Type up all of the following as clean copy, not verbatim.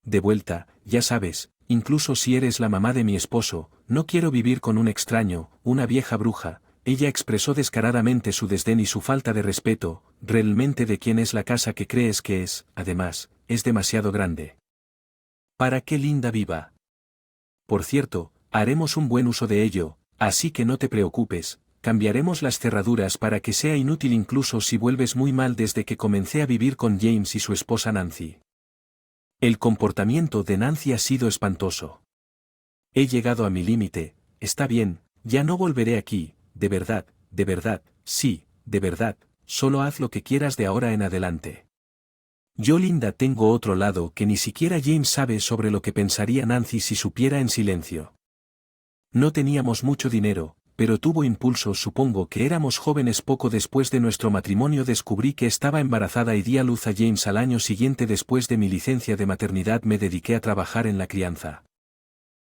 De vuelta, ya sabes, incluso si eres la mamá de mi esposo, no quiero vivir con un extraño, una vieja bruja. Ella expresó descaradamente su desdén y su falta de respeto. Realmente de quién es la casa que crees que es, además, es demasiado grande. ¿Para qué Linda viva? Por cierto, haremos un buen uso de ello, así que no te preocupes, cambiaremos las cerraduras para que sea inútil incluso si vuelves muy mal desde que comencé a vivir con James y su esposa Nancy. El comportamiento de Nancy ha sido espantoso. He llegado a mi límite, está bien, ya no volveré aquí, de verdad, sí, de verdad, solo haz lo que quieras de ahora en adelante. Yo Linda tengo otro lado que ni siquiera James sabe sobre lo que pensaría Nancy si supiera en silencio. No teníamos mucho dinero, pero tuvo impulso. Supongo que éramos jóvenes. Poco después de nuestro matrimonio descubrí que estaba embarazada y di a luz a James al año siguiente. Después de mi licencia de maternidad me dediqué a trabajar en la crianza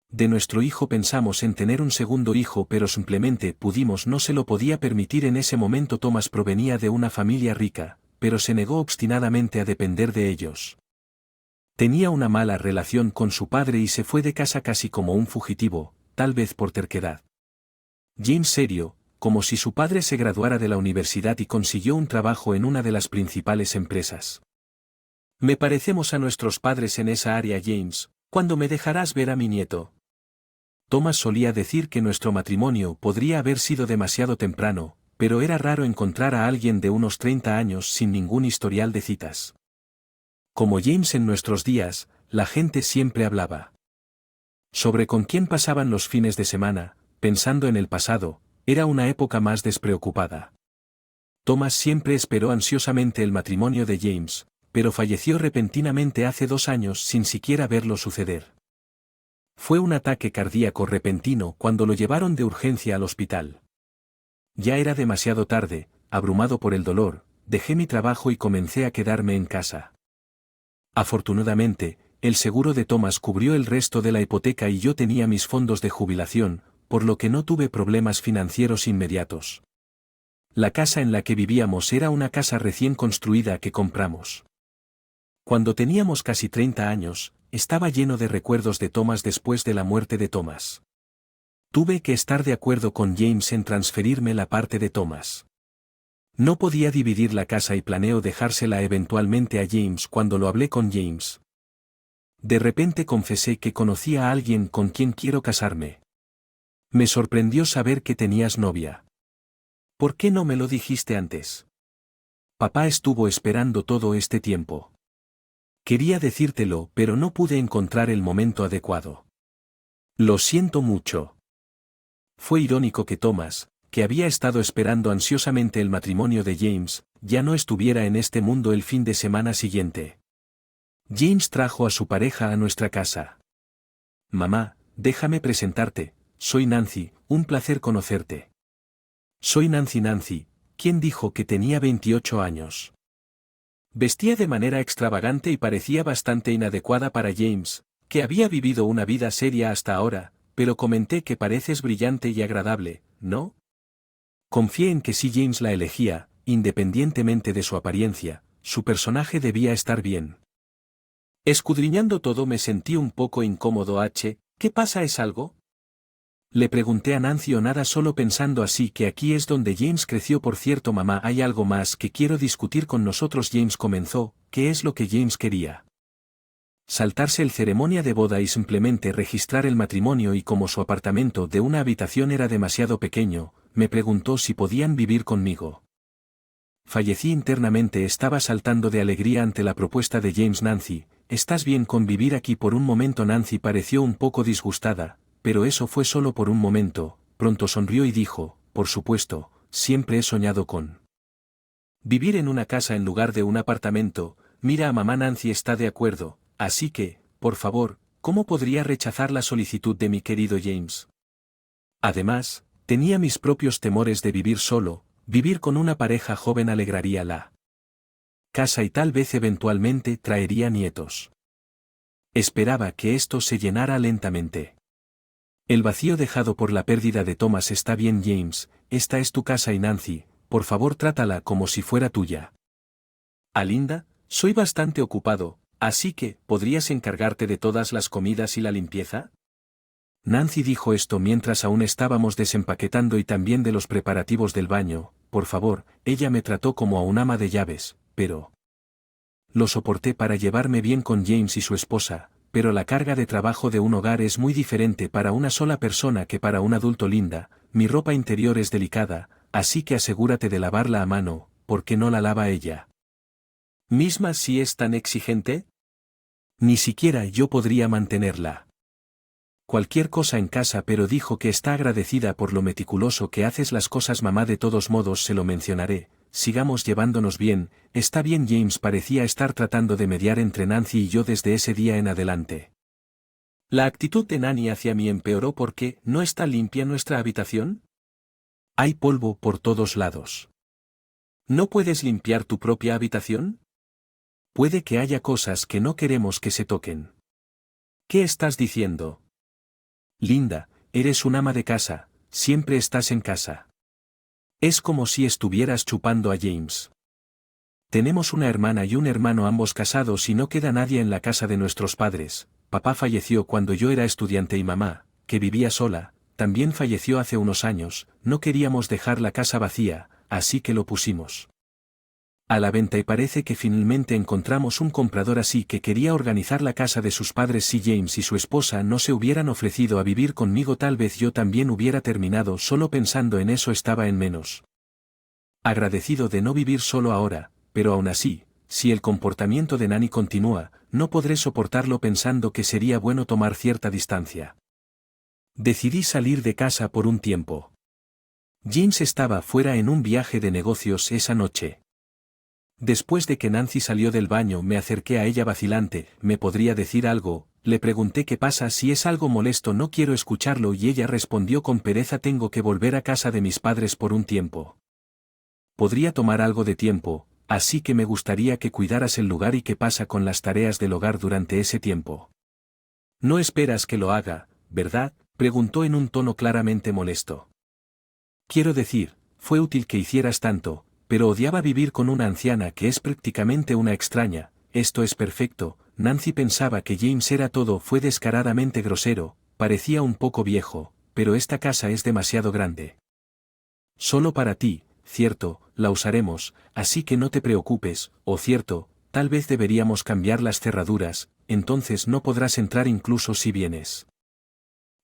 de nuestro hijo. Pensamos en tener un segundo hijo pero simplemente pudimos. No se lo podía permitir en ese momento. Thomas provenía de una familia rica, pero se negó obstinadamente a depender de ellos. Tenía una mala relación con su padre y se fue de casa casi como un fugitivo, tal vez por terquedad. James serio, como si su padre se graduara de la universidad y consiguió un trabajo en una de las principales empresas. Me parecemos a nuestros padres en esa área. James, ¿cuándo me dejarás ver a mi nieto? Thomas solía decir que nuestro matrimonio podría haber sido demasiado temprano, pero era raro encontrar a alguien de unos 30 años sin ningún historial de citas. Como James en nuestros días, la gente siempre hablaba sobre con quién pasaban los fines de semana. Pensando en el pasado, era una época más despreocupada. Thomas siempre esperó ansiosamente el matrimonio de James, pero falleció repentinamente hace 2 años sin siquiera verlo suceder. Fue un ataque cardíaco repentino cuando lo llevaron de urgencia al hospital. Ya era demasiado tarde, abrumado por el dolor, dejé mi trabajo y comencé a quedarme en casa. Afortunadamente, el seguro de Thomas cubrió el resto de la hipoteca y yo tenía mis fondos de jubilación, por lo que no tuve problemas financieros inmediatos. La casa en la que vivíamos era una casa recién construida que compramos. Cuando teníamos casi 30 años, estaba lleno de recuerdos de Thomas después de la muerte de Thomas. Tuve que estar de acuerdo con James en transferirme la parte de Thomas. No podía dividir la casa y planeo dejársela eventualmente a James. Cuando lo hablé con James, de repente confesé que conocía a alguien con quien quiero casarme. Me sorprendió saber que tenías novia. ¿Por qué no me lo dijiste antes? Papá estuvo esperando todo este tiempo. Quería decírtelo, pero no pude encontrar el momento adecuado. Lo siento mucho. Fue irónico que Thomas, que había estado esperando ansiosamente el matrimonio de James, ya no estuviera en este mundo el fin de semana siguiente. James trajo a su pareja a nuestra casa. Mamá, déjame presentarte, soy Nancy, un placer conocerte. Soy Nancy, ¿quién dijo que tenía 28 años? Vestía de manera extravagante y parecía bastante inadecuada para James, que había vivido una vida seria hasta ahora, pero comenté que pareces brillante y agradable, ¿no? Confié en que si James la elegía, independientemente de su apariencia, su personaje debía estar bien. Escudriñando todo me sentí un poco incómodo. ¿Qué pasa? ¿Es algo? Le pregunté a Nancy o nada, solo pensando así que aquí es donde James creció. Por cierto mamá, hay algo más que quiero discutir con nosotros. James comenzó. ¿Qué es lo que James quería? Saltarse el ceremonia de boda y simplemente registrar el matrimonio, y como su apartamento de una habitación era demasiado pequeño, me preguntó si podían vivir conmigo. Fallecí internamente, estaba saltando de alegría ante la propuesta de James. Nancy, ¿estás bien con vivir aquí por un momento? Nancy pareció un poco disgustada, pero eso fue solo por un momento. Pronto sonrió y dijo, por supuesto, siempre he soñado con vivir en una casa en lugar de un apartamento. Mira a mamá. Nancy está de acuerdo, así que, por favor, ¿cómo podría rechazar la solicitud de mi querido James? Además, tenía mis propios temores de vivir solo. Vivir con una pareja joven alegraría la casa y tal vez eventualmente traería nietos. Esperaba que esto se llenara lentamente. El vacío dejado por la pérdida de Thomas. Está bien James, esta es tu casa y Nancy, por favor trátala como si fuera tuya. A Linda, soy bastante ocupado, Así que, ¿podrías encargarte de todas las comidas y la limpieza? Nancy dijo esto mientras aún estábamos desempaquetando y también de los preparativos del baño. Por favor, ella me trató como a un ama de llaves, pero... Lo soporté para llevarme bien con James y su esposa, pero la carga de trabajo de un hogar es muy diferente para una sola persona que para un adulto. Linda, mi ropa interior es delicada, así que asegúrate de lavarla a mano, ¿por qué no la lava ella? ¿Misma si es tan exigente? Ni siquiera yo podría mantenerla. Cualquier cosa en casa, pero dijo que está agradecida por lo meticuloso que haces las cosas. Mamá, de todos modos se lo mencionaré, sigamos llevándonos bien. Está bien. James parecía estar tratando de mediar entre Nancy y yo desde ese día en adelante. La actitud de Nanny hacia mí empeoró porque ¿no está limpia nuestra habitación? Hay polvo por todos lados. ¿No puedes limpiar tu propia habitación? Puede que haya cosas que no queremos que se toquen. ¿Qué estás diciendo? Linda, eres un ama de casa, siempre estás en casa. Es como si estuvieras chupando a James. Tenemos una hermana y un hermano, ambos casados, y no queda nadie en la casa de nuestros padres. Papá falleció cuando yo era estudiante y mamá, que vivía sola, también falleció hace unos años. No queríamos dejar la casa vacía, así que lo pusimos a la venta y parece que finalmente encontramos un comprador, así que quería organizar la casa de sus padres. Si James y su esposa no se hubieran ofrecido a vivir conmigo, tal vez yo también hubiera terminado solo. Pensando en eso estaba en menos agradecido de no vivir solo ahora, pero aún así, si el comportamiento de Nanny continúa, no podré soportarlo. Pensando que sería bueno tomar cierta distancia, decidí salir de casa por un tiempo. James estaba fuera en un viaje de negocios esa noche. Después de que Nancy salió del baño, me acerqué a ella vacilante. ¿Me podría decir algo? Le pregunté. ¿Qué pasa? Si es algo molesto no quiero escucharlo, y ella respondió con pereza. Tengo que volver a casa de mis padres por un tiempo. Podría tomar algo de tiempo, así que me gustaría que cuidaras el lugar. ¿Y qué pasa con las tareas del hogar durante ese tiempo? No esperas que lo haga, ¿verdad? Preguntó en un tono claramente molesto. Quiero decir, fue útil que hicieras tanto, pero odiaba vivir con una anciana que es prácticamente una extraña. Esto es perfecto. Nancy pensaba que James era todo. Fue descaradamente grosero, parecía un poco viejo, pero esta casa es demasiado grande. Solo para ti, cierto, la usaremos, así que no te preocupes. O cierto, tal vez deberíamos cambiar las cerraduras, entonces no podrás entrar incluso si vienes.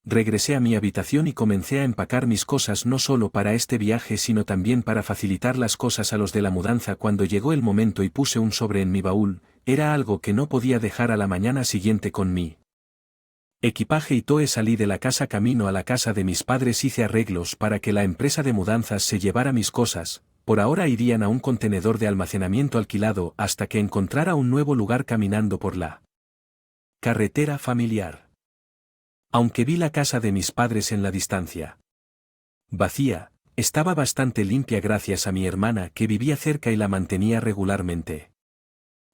Regresé a mi habitación y comencé a empacar mis cosas, no solo para este viaje sino también para facilitar las cosas a los de la mudanza. Cuando llegó el momento y puse un sobre en mi baúl, era algo que no podía dejar a la mañana siguiente con mi equipaje y todo. Salí de la casa camino a la casa de mis padres. Hice arreglos para que la empresa de mudanzas se llevara mis cosas. Por ahora irían a un contenedor de almacenamiento alquilado hasta que encontrara un nuevo lugar. Caminando por la carretera familiar, aunque vi la casa de mis padres en la distancia vacía, estaba bastante limpia gracias a mi hermana que vivía cerca y la mantenía regularmente.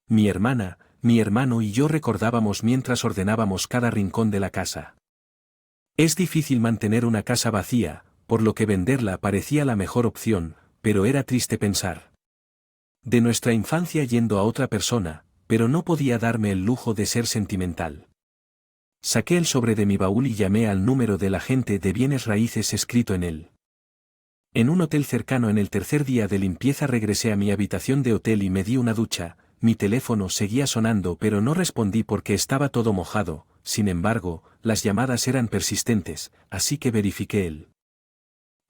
Mi hermana, mi hermano y yo recordábamos mientras ordenábamos cada rincón de la casa. Es difícil mantener una casa vacía, por lo que venderla parecía la mejor opción, pero era triste pensar de nuestra infancia yendo a otra persona, pero no podía darme el lujo de ser sentimental. Saqué el sobre de mi baúl y llamé al número del agente de bienes raíces escrito en él. En un hotel cercano. En el tercer día de limpieza regresé a mi habitación de hotel y me di una ducha. Mi teléfono seguía sonando pero no respondí porque estaba todo mojado. Sin embargo, las llamadas eran persistentes, así que verifiqué el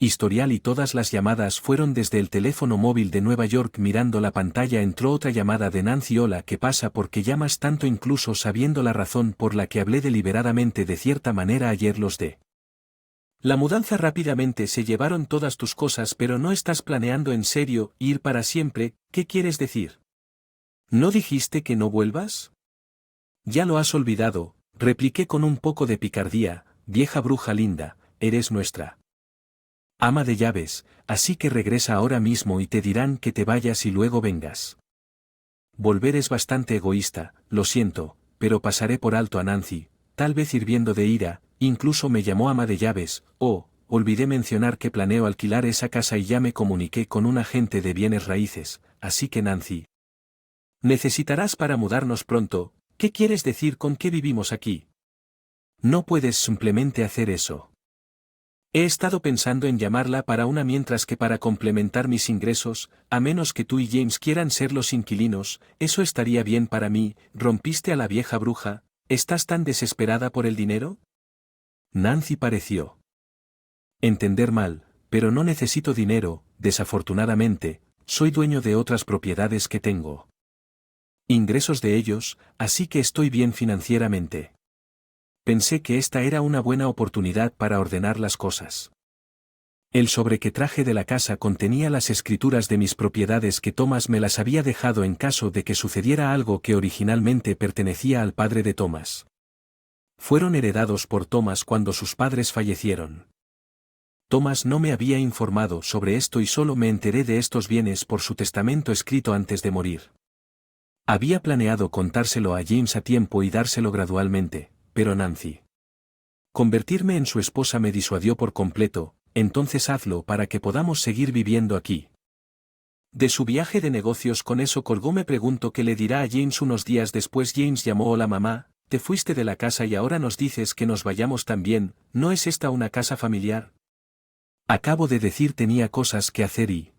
historial y todas las llamadas fueron desde el teléfono móvil de Nueva York. Mirando la pantalla entró otra llamada de Nancy. Hola, ¿qué pasa? ¿Por qué llamas tanto? Incluso sabiendo la razón por la que hablé deliberadamente de cierta manera ayer. Los de la mudanza rápidamente se llevaron todas tus cosas, pero no estás planeando en serio ir para siempre. ¿Qué quieres decir? ¿No dijiste que no vuelvas? Ya lo has olvidado, repliqué con un poco de picardía. Vieja bruja linda, eres nuestra ama de llaves, así que regresa ahora mismo y te dirán que te vayas y luego vengas. Volver es bastante egoísta, lo siento, pero pasaré por alto a Nancy, tal vez hirviendo de ira. Incluso me llamó ama de llaves. Oh, olvidé mencionar que planeo alquilar esa casa y ya me comuniqué con un agente de bienes raíces, así que Nancy, necesitarás para mudarnos pronto. ¿Qué quieres decir con que vivimos aquí? No puedes simplemente hacer eso. He estado pensando en llamarla para una mientras que para complementar mis ingresos, a menos que tú y James quieran ser los inquilinos, eso estaría bien para mí. ¿Rompiste a la vieja bruja? ¿Estás tan desesperada por el dinero? Nancy pareció entender mal, pero no necesito dinero, desafortunadamente, soy dueño de otras propiedades que tengo ingresos de ellos, así que estoy bien financieramente. Pensé que esta era una buena oportunidad para ordenar las cosas. El sobre que traje de la casa contenía las escrituras de mis propiedades que Thomas me las había dejado en caso de que sucediera algo que originalmente pertenecía al padre de Thomas. Fueron heredados por Thomas cuando sus padres fallecieron. Thomas no me había informado sobre esto y solo me enteré de estos bienes por su testamento escrito antes de morir. Había planeado contárselo a James a tiempo y dárselo gradualmente, pero Nancy. Convertirme en su esposa me disuadió por completo. Entonces hazlo para que podamos seguir viviendo aquí. De su viaje de negocios con eso colgó. Me pregunto qué le dirá a James unos días después. James llamó: hola mamá, te fuiste de la casa y ahora nos dices que nos vayamos también. ¿No es esta una casa familiar? Acabo de decir tenía cosas que hacer y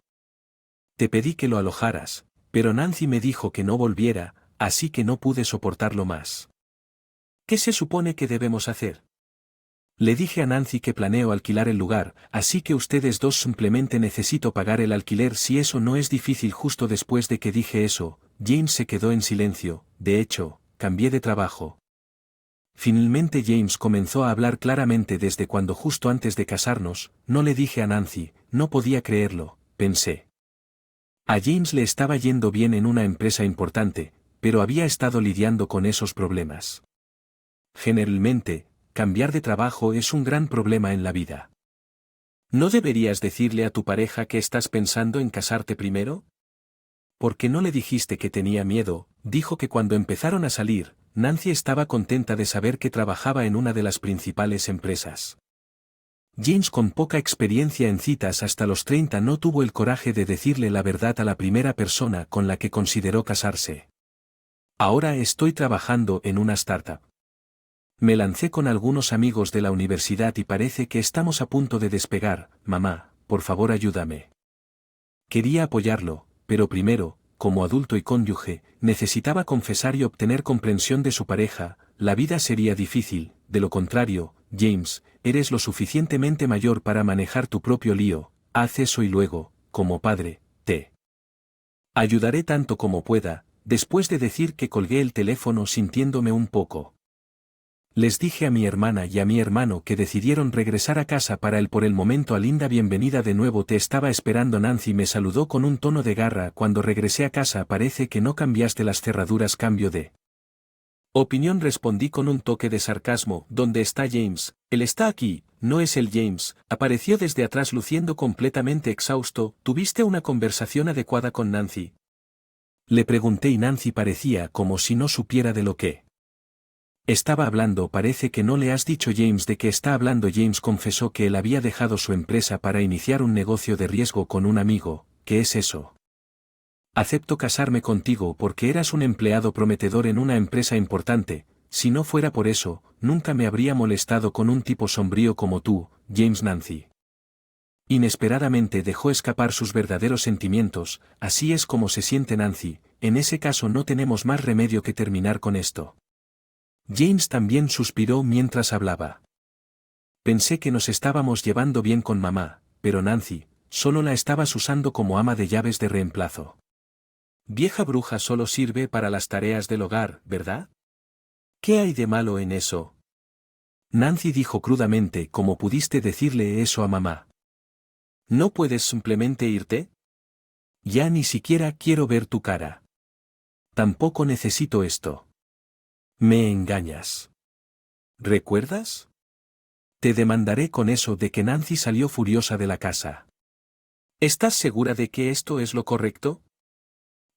te pedí que lo alojaras, pero Nancy me dijo que no volviera, así que no pude soportarlo más. ¿Qué se supone que debemos hacer? Le dije a Nancy que planeo alquilar el lugar, así que ustedes dos simplemente necesito pagar el alquiler si eso no es difícil. Justo después de que dije eso, James se quedó en silencio. De hecho, cambié de trabajo. Finalmente James comenzó a hablar claramente desde cuando justo antes de casarnos. No le dije a Nancy, no podía creerlo, pensé. A James le estaba yendo bien en una empresa importante, pero había estado lidiando con esos problemas. Generalmente, cambiar de trabajo es un gran problema en la vida. ¿No deberías decirle a tu pareja que estás pensando en casarte primero? ¿Por qué no le dijiste que tenía miedo? Dijo que cuando empezaron a salir, Nancy estaba contenta de saber que trabajaba en una de las principales empresas. James, con poca experiencia en citas hasta los 30, no tuvo el coraje de decirle la verdad a la primera persona con la que consideró casarse. Ahora estoy trabajando en una startup. Me lancé con algunos amigos de la universidad y parece que estamos a punto de despegar. Mamá, por favor ayúdame. Quería apoyarlo, pero primero, como adulto y cónyuge, necesitaba confesar y obtener comprensión de su pareja. La vida sería difícil. De lo contrario, James, eres lo suficientemente mayor para manejar tu propio lío. Haz eso y luego, como padre, te ayudaré tanto como pueda. Después de decir que colgué el teléfono sintiéndome un poco. Les dije a mi hermana y a mi hermano que decidieron regresar a casa para él por el momento. Linda, bienvenida de nuevo, te estaba esperando. Nancy me saludó con un tono de garra cuando regresé a casa. Parece que no cambiaste las cerraduras. Cambio de opinión, respondí con un toque de sarcasmo. ¿Dónde está James? Él está aquí, no es él. James apareció desde atrás luciendo completamente exhausto. ¿Tuviste una conversación adecuada con Nancy? Le pregunté y Nancy parecía como si no supiera de lo que estaba hablando. Parece que no le has dicho James de qué está hablando. James confesó que él había dejado su empresa para iniciar un negocio de riesgo con un amigo. ¿Qué es eso? Acepto casarme contigo porque eras un empleado prometedor en una empresa importante. Si no fuera por eso, nunca me habría molestado con un tipo sombrío como tú, James. Nancy inesperadamente dejó escapar sus verdaderos sentimientos. Así es como se siente Nancy. En ese caso no tenemos más remedio que terminar con esto. James también suspiró mientras hablaba. Pensé que nos estábamos llevando bien con mamá, pero Nancy, solo la estabas usando como ama de llaves de reemplazo. Vieja bruja solo sirve para las tareas del hogar, ¿verdad? ¿Qué hay de malo en eso? Nancy dijo crudamente. ¿Cómo pudiste decirle eso a mamá? ¿No puedes simplemente irte? Ya ni siquiera quiero ver tu cara. Tampoco necesito esto. Me engañas. ¿Recuerdas? Te demandaré con eso de que Nancy salió furiosa de la casa. ¿Estás segura de que esto es lo correcto?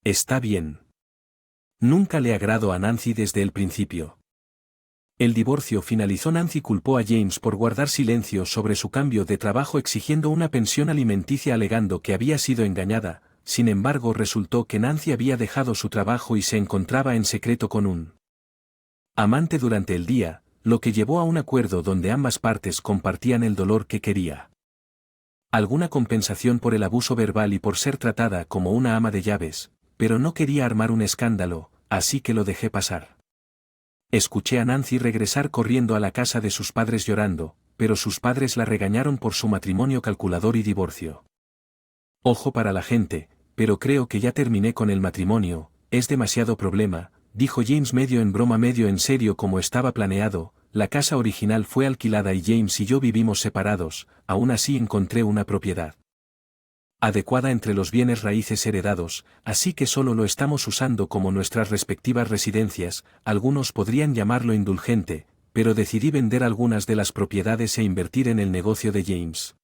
Está bien. Nunca le agradó a Nancy desde el principio. El divorcio finalizó. Nancy culpó a James por guardar silencio sobre su cambio de trabajo, exigiendo una pensión alimenticia alegando que había sido engañada. Sin embargo, resultó que Nancy había dejado su trabajo y se encontraba en secreto con un Amante durante el día, lo que llevó a un acuerdo donde ambas partes compartían el dolor que quería. Alguna compensación por el abuso verbal y por ser tratada como una ama de llaves, pero no quería armar un escándalo, así que lo dejé pasar. Escuché a Nancy regresar corriendo a la casa de sus padres llorando, pero sus padres la regañaron por su matrimonio calculador y divorcio. Ojo para la gente, pero creo que ya terminé con el matrimonio, es demasiado problema, dijo James medio en broma medio en serio como estaba planeado. La casa original fue alquilada y James y yo vivimos separados, aún así encontré una propiedad adecuada entre los bienes raíces heredados, así que solo lo estamos usando como nuestras respectivas residencias. Algunos podrían llamarlo indulgente, pero decidí vender algunas de las propiedades e invertir en el negocio de James.